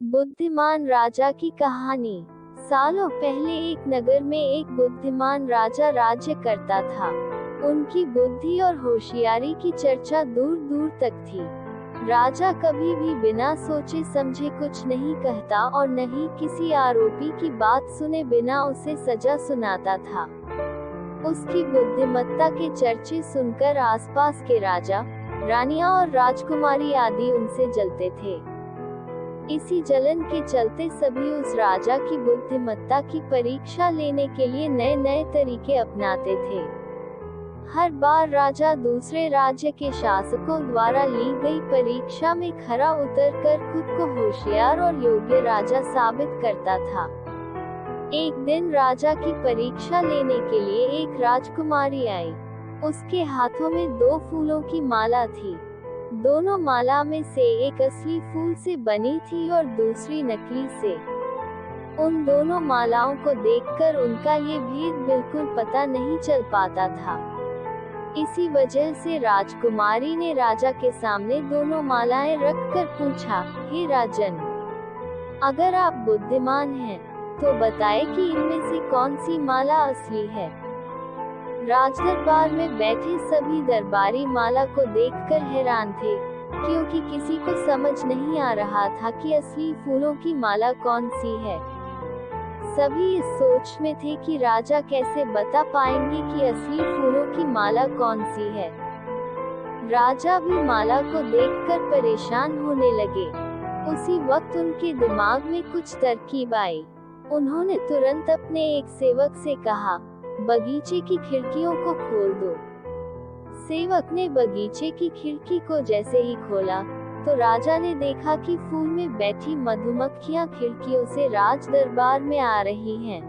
बुद्धिमान राजा की कहानी। सालों पहले एक नगर में एक बुद्धिमान राजा राज्य करता था। उनकी बुद्धि और होशियारी की चर्चा दूर दूर तक थी। राजा कभी भी बिना सोचे समझे कुछ नहीं कहता और न ही किसी आरोपी की बात सुने बिना उसे सजा सुनाता था। उसकी बुद्धिमत्ता के चर्चे सुनकर आसपास के राजा, रानियां और राजकुमारी आदि उनसे जलते थे। इसी जलन के चलते सभी उस राजा की बुद्धिमत्ता की परीक्षा लेने के लिए नए नए तरीके अपनाते थे। हर बार राजा दूसरे राज्य के शासकों द्वारा ली गई परीक्षा में खरा उतरकर खुद को होशियार और योग्य राजा साबित करता था। एक दिन राजा की परीक्षा लेने के लिए एक राजकुमारी आई। उसके हाथों में 2 फूलों की माला थी। दोनों माला में से एक असली फूल से बनी थी और दूसरी नकली से। उन दोनों मालाओं को देखकर उनका ये भेद बिल्कुल पता नहीं चल पाता था। इसी वजह से राजकुमारी ने राजा के सामने दोनों मालाएं रखकर पूछा, हे राजन, अगर आप बुद्धिमान हैं, तो बताएं कि इनमें से कौन सी माला असली है। राजदरबार में बैठे सभी दरबारी माला को देखकर हैरान थे, क्योंकि किसी को समझ नहीं आ रहा था कि असली फूलों की माला कौन सी है। सभी इस सोच में थे कि राजा कैसे बता पाएंगे कि असली फूलों की माला कौन सी है। राजा भी माला को देखकर परेशान होने लगे। उसी वक्त उनके दिमाग में कुछ तरकीब आई। उन्होंने तुरंत अपने एक सेवक से कहा, बगीचे की खिड़कियों को खोल दो। सेवक ने बगीचे की खिड़की को जैसे ही खोला, तो राजा ने देखा कि फूल में बैठी मधुमक्खियां खिड़कियों से राज दरबार में आ रही हैं।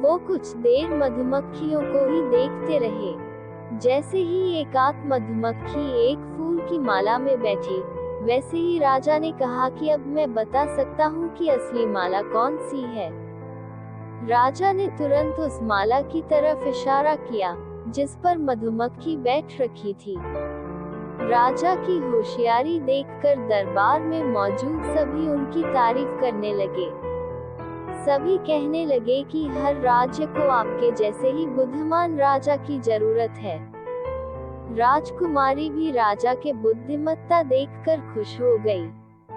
वो कुछ देर मधुमक्खियों को ही देखते रहे। जैसे ही एकाध मधुमक्खी एक फूल की माला में बैठी, वैसे ही राजा ने कहा कि अब मैं बता सकता हूँ कि असली माला कौन सी है। राजा ने तुरंत उस माला की तरफ इशारा किया, जिस पर मधुमक्खी बैठ रखी थी। राजा की होशियारी देखकर दरबार में मौजूद सभी उनकी तारीफ करने लगे। सभी कहने लगे कि हर राज्य को आपके जैसे ही बुद्धिमान राजा की जरूरत है। राजकुमारी भी राजा के बुद्धिमत्ता देखकर खुश हो गई।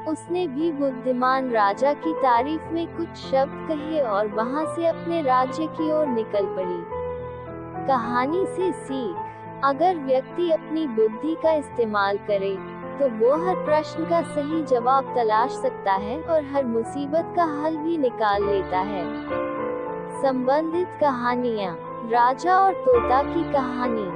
उसने भी बुद्धिमान राजा की तारीफ में कुछ शब्द कहे और वहां से अपने राज्य की ओर निकल पड़ी। कहानी से सीख, अगर व्यक्ति अपनी बुद्धि का इस्तेमाल करे, तो वो हर प्रश्न का सही जवाब तलाश सकता है और हर मुसीबत का हल भी निकाल लेता है। संबंधित कहानियाँ। राजा और तोता की कहानी।